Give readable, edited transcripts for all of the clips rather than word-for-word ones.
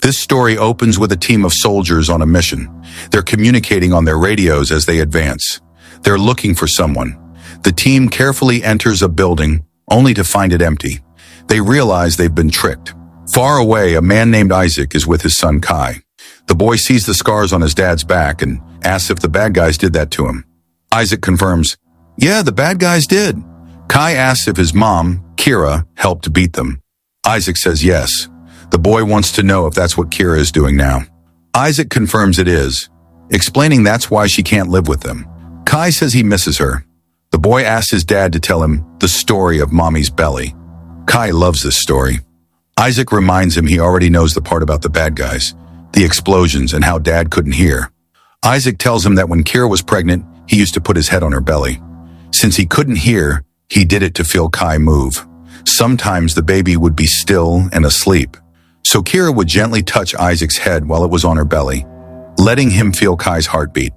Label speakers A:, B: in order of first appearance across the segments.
A: This story opens with a team of soldiers on a mission. They're communicating on their radios as they advance. They're looking for someone. The team carefully enters a building, only to find it empty. They realize they've been tricked. Far away, a man named Isaac is with his son Kai. The boy sees the scars on his dad's back and asks if the bad guys did that to him. Isaac confirms, "Yeah, the bad guys did." Kai asks if his mom, Kyra, helped beat them. Isaac says yes. The boy wants to know if that's what Kyra is doing now. Isaac confirms it is, explaining that's why she can't live with them. Kai says he misses her. The boy asks his dad to tell him the story of Mommy's belly. Kai loves this story. Isaac reminds him he already knows the part about the bad guys, the explosions, and how Dad couldn't hear. Isaac tells him that when Kyra was pregnant, he used to put his head on her belly. Since he couldn't hear, he did it to feel Kai move. Sometimes the baby would be still and asleep. So Kyra would gently touch Isaac's head while it was on her belly, letting him feel Kai's heartbeat.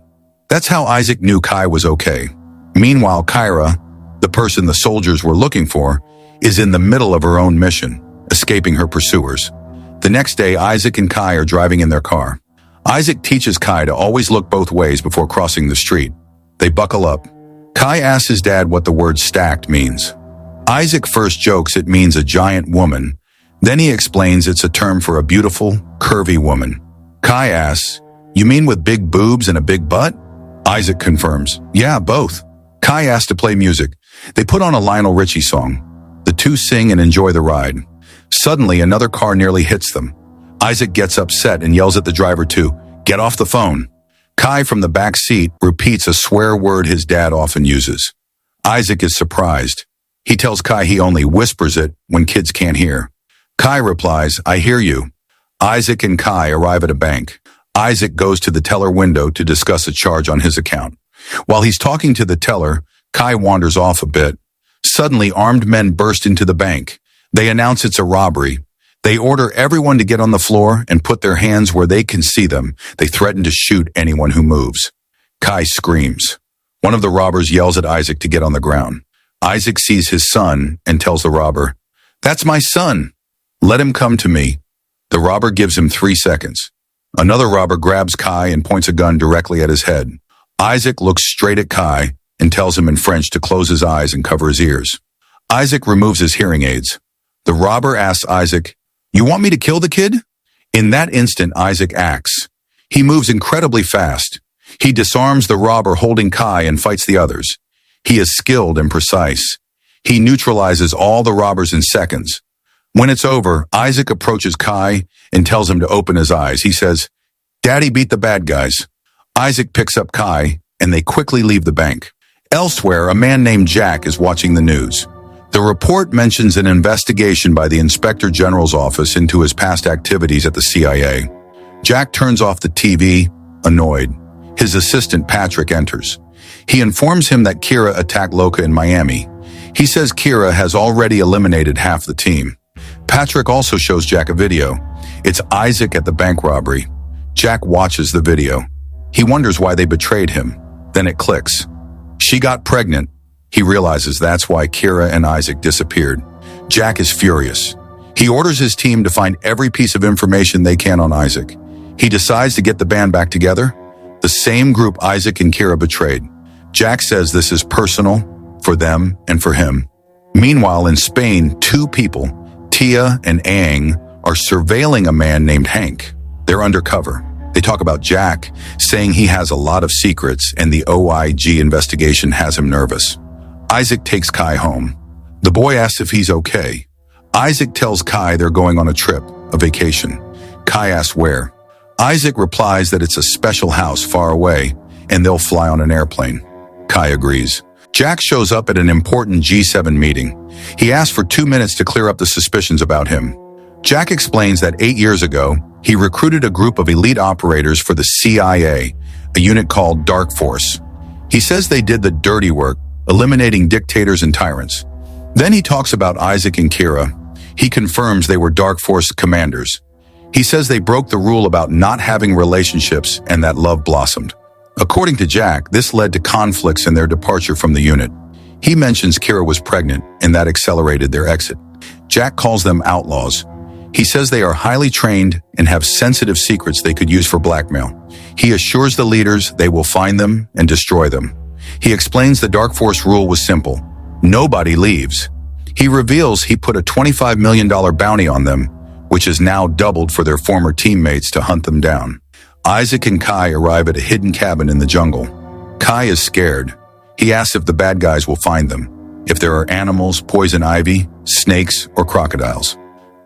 A: That's how Isaac knew Kai was okay. Meanwhile, Kyra, the person the soldiers were looking for, is in the middle of her own mission, escaping her pursuers. The next day, Isaac and Kai are driving in their car. Isaac teaches Kai to always look both ways before crossing the street. They buckle up. Kai asks his dad what the word stacked means. Isaac first jokes it means a giant woman. Then he explains it's a term for a beautiful, curvy woman. Kai asks, "You mean with big boobs and a big butt?" Isaac confirms, "Yeah, both." Kai asks to play music. They put on a Lionel Richie song. The two sing and enjoy the ride. Suddenly, another car nearly hits them. Isaac gets upset and yells at the driver to get off the phone. Kai from the back seat repeats a swear word his dad often uses. Isaac is surprised. He tells Kai he only whispers it when kids can't hear. Kai replies, "I hear you." Isaac and Kai arrive at a bank. Isaac goes to the teller window to discuss a charge on his account. While he's talking to the teller, Kai wanders off a bit. Suddenly, armed men burst into the bank. They announce it's a robbery. They order everyone to get on the floor and put their hands where they can see them. They threaten to shoot anyone who moves. Kai screams. One of the robbers yells at Isaac to get on the ground. Isaac sees his son and tells the robber, "That's my son. Let him come to me." The robber gives him 3 seconds. Another robber grabs Kai and points a gun directly at his head. Isaac looks straight at Kai and tells him in French to close his eyes and cover his ears. Isaac removes his hearing aids. The robber asks Isaac, "You want me to kill the kid?" In that instant, Isaac acts. He moves incredibly fast. He disarms the robber holding Kai and fights the others. He is skilled and precise. He neutralizes all the robbers in seconds. When it's over, Isaac approaches Kai and tells him to open his eyes. He says, "Daddy beat the bad guys." Isaac picks up Kai and they quickly leave the bank. Elsewhere, a man named Jack is watching the news. The report mentions an investigation by the Inspector General's office into his past activities at the CIA. Jack turns off the TV, annoyed. His assistant Patrick enters. He informs him that Kyra attacked Loca in Miami. He says Kyra has already eliminated half the team. Patrick also shows Jack a video. It's Isaac at the bank robbery. Jack watches the video. He wonders why they betrayed him. Then it clicks. She got pregnant. He realizes that's why Kyra and Isaac disappeared. Jack is furious. He orders his team to find every piece of information they can on Isaac. He decides to get the band back together, the same group Isaac and Kyra betrayed. Jack says this is personal, for them and for him. Meanwhile, in Spain, 2 people, Tia and Aang, are surveilling a man named Hank. They're undercover. They talk about Jack, saying he has a lot of secrets and the OIG investigation has him nervous. Isaac takes Kai home. The boy asks if he's okay. Isaac tells Kai they're going on a trip, a vacation. Kai asks where. Isaac replies that it's a special house far away and they'll fly on an airplane. Kai agrees. Jack shows up at an important G7 meeting. He asks for 2 minutes to clear up the suspicions about him. Jack explains that 8 years ago, he recruited a group of elite operators for the CIA, a unit called Dark Force. He says they did the dirty work, eliminating dictators and tyrants. Then he talks about Isaac and Kyra. He confirms they were Dark Force commanders. He says they broke the rule about not having relationships and that love blossomed. According to Jack, this led to conflicts in their departure from the unit. He mentions Kyra was pregnant and that accelerated their exit. Jack calls them outlaws. He says they are highly trained and have sensitive secrets they could use for blackmail. He assures the leaders they will find them and destroy them. He explains the Dark Force rule was simple. Nobody leaves. He reveals he put a $25 million bounty on them, which is now doubled for their former teammates to hunt them down. Isaac and Kai arrive at a hidden cabin in the jungle. Kai is scared. He asks if the bad guys will find them, if there are animals, poison ivy, snakes, or crocodiles.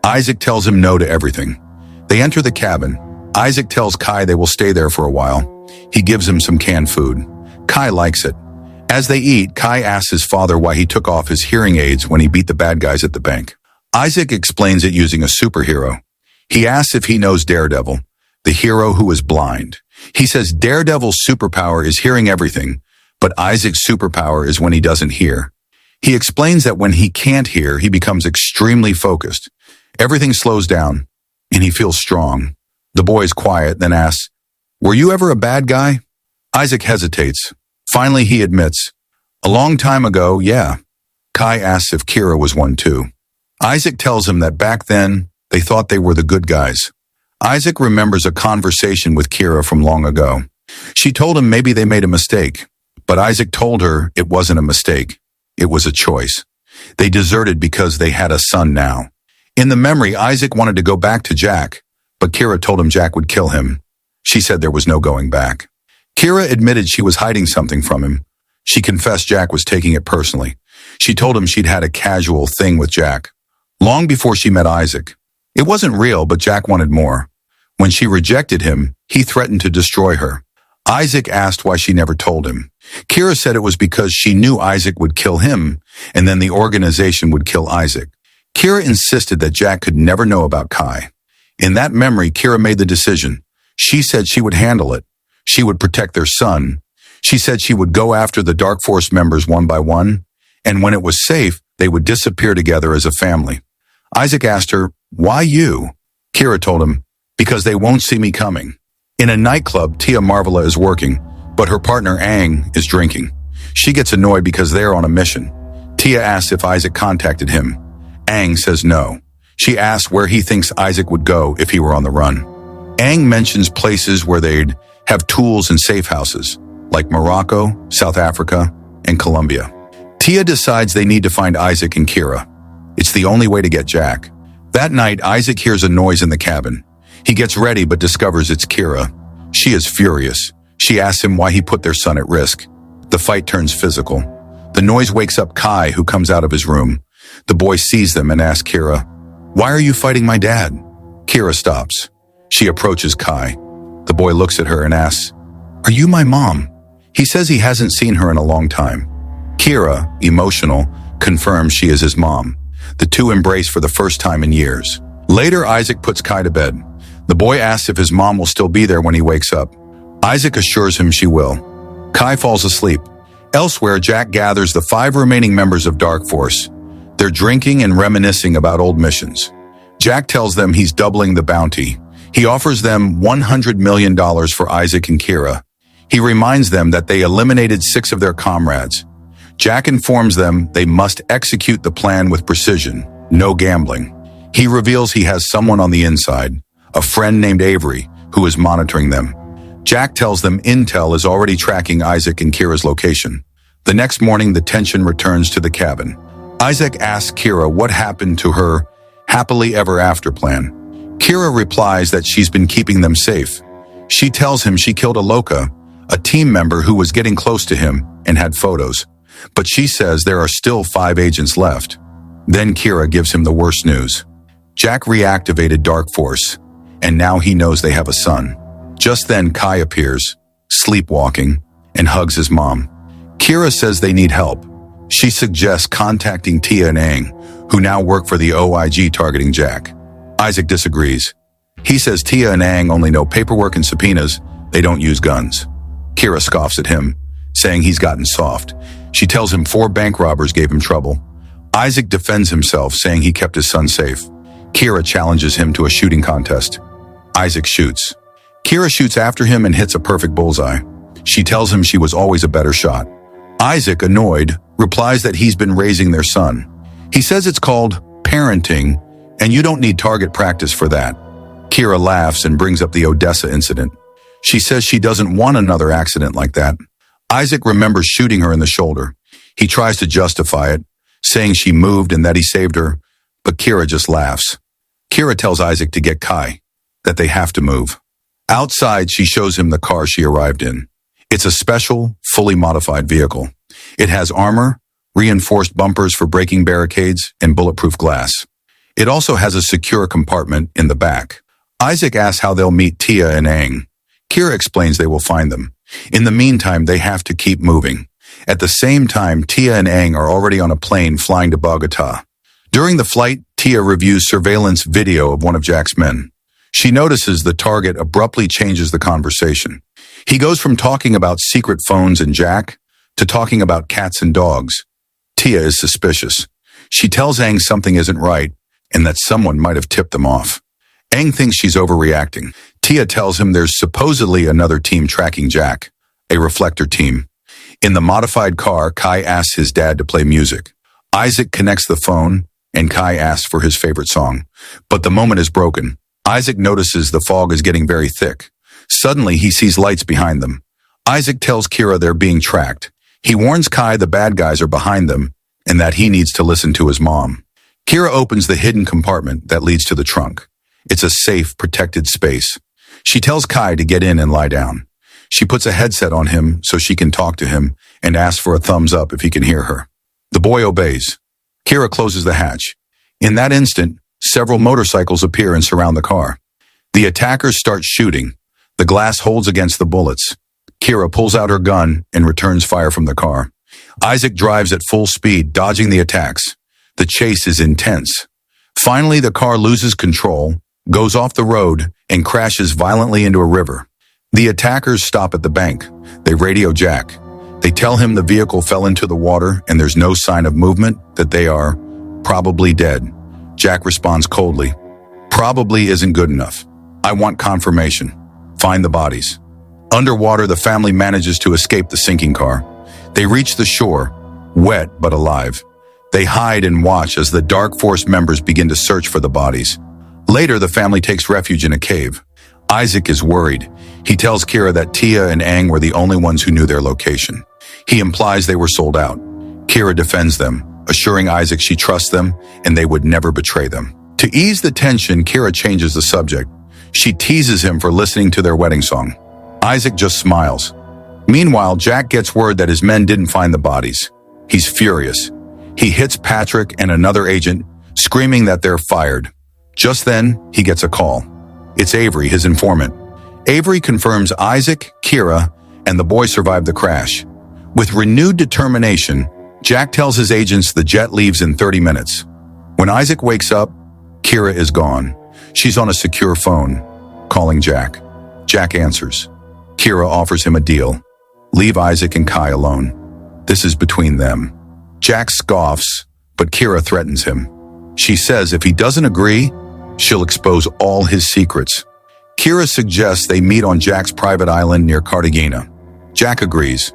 A: Isaac tells him no to everything. They enter the cabin. Isaac tells Kai they will stay there for a while. He gives him some canned food. Kai likes it. As they eat, Kai asks his father why he took off his hearing aids when he beat the bad guys at the bank. Isaac explains it using a superhero. He asks if he knows Daredevil, the hero who is blind. He says Daredevil's superpower is hearing everything, but Isaac's superpower is when he doesn't hear. He explains that when he can't hear, he becomes extremely focused. Everything slows down, and he feels strong. The boy is quiet, then asks, "Were you ever a bad guy?" Isaac hesitates. Finally, he admits, "A long time ago, yeah." Kai asks if Kyra was one too. Isaac tells him that back then, they thought they were the good guys. Isaac remembers a conversation with Kyra from long ago. She told him maybe they made a mistake, but Isaac told her it wasn't a mistake. It was a choice. They deserted because they had a son now. In the memory, Isaac wanted to go back to Jack, but Kyra told him Jack would kill him. She said there was no going back. Kyra admitted she was hiding something from him. She confessed Jack was taking it personally. She told him she'd had a casual thing with Jack. Long before she met Isaac. It wasn't real, but Jack wanted more. When she rejected him, he threatened to destroy her. Isaac asked why she never told him. Kyra said it was because she knew Isaac would kill him, and then the organization would kill Isaac. Kyra insisted that Jack could never know about Kai. In that memory, Kyra made the decision. She said she would handle it. She would protect their son. She said she would go after the Dark Force members one by one, and when it was safe, they would disappear together as a family. Isaac asked her, "Why you?" Kyra told him, "Because they won't see me coming." In a nightclub, Tia Marvela is working, but her partner Aang is drinking. She gets annoyed because they are on a mission. Tia asks if Isaac contacted him. Aang says no. She asks where he thinks Isaac would go if he were on the run. Aang mentions places where they'd have tools and safe houses, like Morocco, South Africa, and Colombia. Tia decides they need to find Isaac and Kyra. It's the only way to get Jack. That night, Isaac hears a noise in the cabin. He gets ready but discovers it's Kyra. She is furious. She asks him why he put their son at risk. The fight turns physical. The noise wakes up Kai, who comes out of his room. The boy sees them and asks Kyra, "Why are you fighting my dad?" Kyra stops. She approaches Kai. The boy looks at her and asks, "Are you my mom?" He says he hasn't seen her in a long time. Kyra, emotional, confirms she is his mom. The two embrace for the first time in years. Later, Isaac puts Kai to bed. The boy asks if his mom will still be there when he wakes up. Isaac assures him she will. Kai falls asleep. Elsewhere, Jack gathers the 5 remaining members of Dark Force. They're drinking and reminiscing about old missions. Jack tells them he's doubling the bounty. He offers them $100 million for Isaac and Kyra. He reminds them that they eliminated 6 of their comrades. Jack informs them they must execute the plan with precision, no gambling. He reveals he has someone on the inside, a friend named Avery, who is monitoring them. Jack tells them intel is already tracking Isaac and Kyra's location. The next morning, the tension returns to the cabin. Isaac asks Kyra what happened to her happily ever after plan. Kyra replies that she's been keeping them safe. She tells him she killed Aloka, a team member who was getting close to him and had photos. But she says there are still 5 agents left. Then Kyra gives him the worst news. Jack reactivated Dark Force, and now he knows they have a son. Just then, Kai appears, sleepwalking, and hugs his mom. Kyra says they need help. She suggests contacting Tia and Aang, who now work for the OIG targeting Jack. Isaac disagrees. He says Tia and Aang only know paperwork and subpoenas. They don't use guns. Kyra scoffs at him, saying he's gotten soft. She tells him 4 bank robbers gave him trouble. Isaac defends himself, saying he kept his son safe. Kyra challenges him to a shooting contest. Isaac shoots. Kyra shoots after him and hits a perfect bullseye. She tells him she was always a better shot. Isaac, annoyed, replies that he's been raising their son. He says it's called parenting And you don't need target practice for that. Kyra laughs and brings up the Odessa incident. She says she doesn't want another accident like that. Isaac remembers shooting her in the shoulder. He tries to justify it, saying she moved and that he saved her, but Kyra just laughs. Kyra tells Isaac to get Kai, that they have to move. Outside, she shows him the car she arrived in. It's a special, fully modified vehicle. It has armor, reinforced bumpers for breaking barricades, and bulletproof glass. It also has a secure compartment in the back. Isaac asks how they'll meet Tia and Aang. Kyra explains they will find them. In the meantime, they have to keep moving. At the same time, Tia and Aang are already on a plane flying to Bogota. During the flight, Tia reviews surveillance video of one of Jack's men. She notices the target abruptly changes the conversation. He goes from talking about secret phones and Jack to talking about cats and dogs. Tia is suspicious. She tells Aang something isn't right and that someone might have tipped them off. Aang thinks she's overreacting. Tia tells him there's supposedly another team tracking Jack, a reflector team. In the modified car, Kai asks his dad to play music. Isaac connects the phone, and Kai asks for his favorite song. But the moment is broken. Isaac notices the fog is getting very thick. Suddenly, he sees lights behind them. Isaac tells Kyra they're being tracked. He warns Kai the bad guys are behind them and that he needs to listen to his mom. Kyra opens the hidden compartment that leads to the trunk. It's a safe, protected space. She tells Kai to get in and lie down. She puts a headset on him so she can talk to him and asks for a thumbs up if he can hear her. The boy obeys. Kyra closes the hatch. In that instant, several motorcycles appear and surround the car. The attackers start shooting. The glass holds against the bullets. Kyra pulls out her gun and returns fire from the car. Isaac drives at full speed, dodging the attacks. The chase is intense. Finally, the car loses control, goes off the road, and crashes violently into a river. The attackers stop at the bank. They radio Jack. They tell him the vehicle fell into the water and there's no sign of movement, that they are probably dead. Jack responds coldly. Probably isn't good enough. I want confirmation. Find the bodies. Underwater, the family manages to escape the sinking car. They reach the shore, wet but alive. They hide and watch as the Dark Force members begin to search for the bodies. Later, the family takes refuge in a cave. Isaac is worried. He tells Kyra that Tia and Aang were the only ones who knew their location. He implies they were sold out. Kyra defends them, assuring Isaac she trusts them and they would never betray them. To ease the tension, Kyra changes the subject. She teases him for listening to their wedding song. Isaac just smiles. Meanwhile, Jack gets word that his men didn't find the bodies. He's furious. He hits Patrick and another agent, screaming that they're fired. Just then, he gets a call. It's Avery, his informant. Avery confirms Isaac, Kyra, and the boy survived the crash. With renewed determination, Jack tells his agents the jet leaves in 30 minutes. When Isaac wakes up, Kyra is gone. She's on a secure phone, calling Jack. Jack answers. Kyra offers him a deal. Leave Isaac and Kai alone. This is between them. Jack scoffs, but Kyra threatens him. She says if he doesn't agree, she'll expose all his secrets. Kyra suggests they meet on Jack's private island near Cartagena. Jack agrees.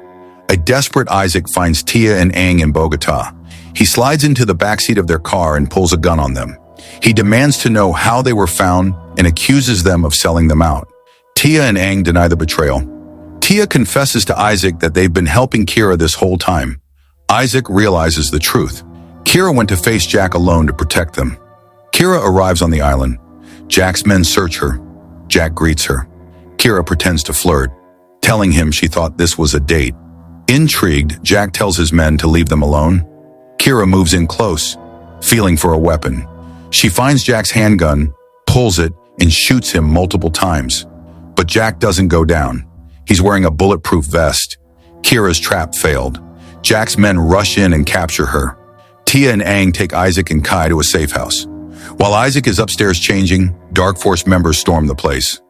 A: A desperate Isaac finds Tia and Aang in Bogota. He slides into the backseat of their car and pulls a gun on them. He demands to know how they were found and accuses them of selling them out. Tia and Aang deny the betrayal. Tia confesses to Isaac that they've been helping Kyra this whole time. Isaac realizes the truth. Kyra went to face Jack alone to protect them. Kyra arrives on the island. Jack's men search her. Jack greets her. Kyra pretends to flirt, telling him she thought this was a date. Intrigued, Jack tells his men to leave them alone. Kyra moves in close, feeling for a weapon. She finds Jack's handgun, pulls it, and shoots him multiple times. But Jack doesn't go down. He's wearing a bulletproof vest. Kyra's trap failed. Jack's men rush in and capture her. Tia and Aang take Isaac and Kai to a safe house. While Isaac is upstairs changing, Dark Force members storm the place.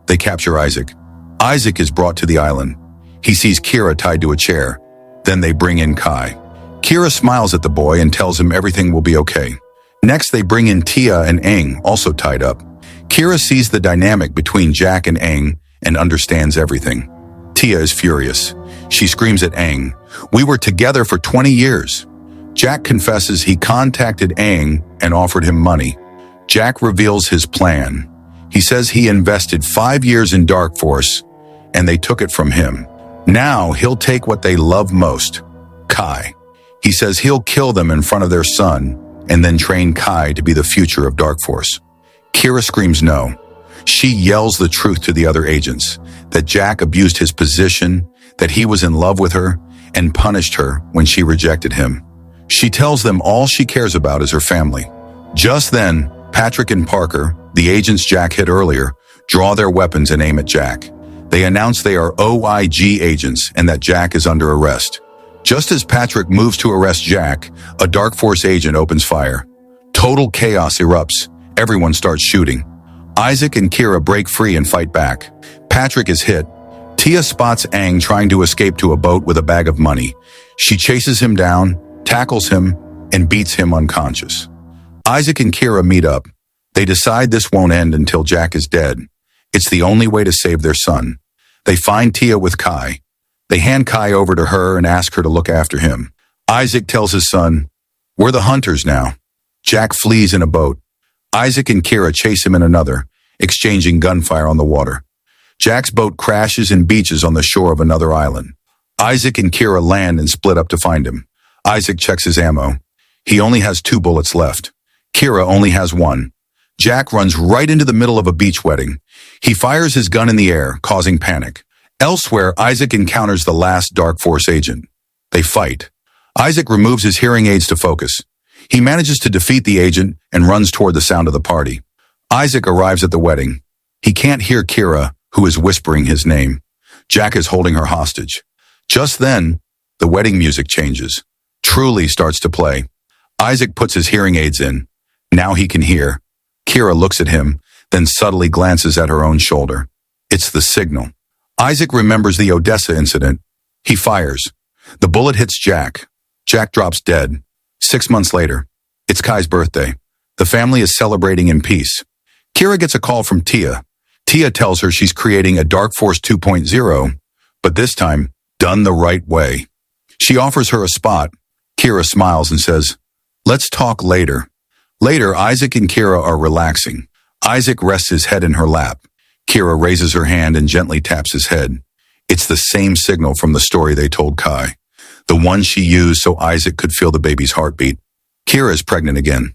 A: They capture Isaac. Isaac is brought to the island. He sees Kyra tied to a chair. Then they bring in Kai. Kyra smiles at the boy and tells him everything will be okay. Next, they bring in Tia and Aang, also tied up. Kyra sees the dynamic between Jack and Aang and understands everything. Tia is furious. She screams at Aang, "We were together for 20 years. Jack confesses he contacted Aang and offered him money. Jack reveals his plan. He says he invested 5 years in Dark Force, and they took it from him. Now he'll take what they love most, Kai. He says he'll kill them in front of their son, and then train Kai to be the future of Dark Force. Kyra screams no. She yells the truth to the other agents, that Jack abused his position, that he was in love with her, and punished her when she rejected him. She tells them all she cares about is her family. Just then, Patrick and Parker, the agents Jack hit earlier, draw their weapons and aim at Jack. They announce they are OIG agents and that Jack is under arrest. Just as Patrick moves to arrest Jack, a Dark Force agent opens fire. Total chaos erupts. Everyone starts shooting. Isaac and Kyra break free and fight back. Patrick is hit. Tia spots Aang trying to escape to a boat with a bag of money. She chases him down, tackles him, and beats him unconscious. Isaac and Kyra meet up. They decide this won't end until Jack is dead. It's the only way to save their son. They find Tia with Kai. They hand Kai over to her and ask her to look after him. Isaac tells his son, "We're the hunters now." Jack flees in a boat. Isaac and Kyra chase him in another, exchanging gunfire on the water. Jack's boat crashes and beaches on the shore of another island. Isaac and Kyra land and split up to find him. Isaac checks his ammo. He only has 2 bullets left. Kyra only has 1. Jack runs right into the middle of a beach wedding. He fires his gun in the air, causing panic. Elsewhere, Isaac encounters the last Dark Force agent. They fight. Isaac removes his hearing aids to focus. He manages to defeat the agent and runs toward the sound of the party. Isaac arrives at the wedding. He can't hear Kyra, who is whispering his name. Jack is holding her hostage. Just then, the wedding music changes. Truly starts to play. Isaac puts his hearing aids in. Now he can hear. Kyra looks at him, then subtly glances at her own shoulder. It's the signal. Isaac remembers the Odessa incident. He fires. The bullet hits Jack. Jack drops dead. 6 months later, it's Kai's birthday. The family is celebrating in peace. Kyra gets a call from Tia. Tia tells her she's creating a Dark Force 2.0, but this time, done the right way. She offers her a spot. Kyra smiles and says, "Let's talk later." Later, Isaac and Kyra are relaxing. Isaac rests his head in her lap. Kyra raises her hand and gently taps his head. It's the same signal from the story they told Kai, the one she used so Isaac could feel the baby's heartbeat. Kyra is pregnant again.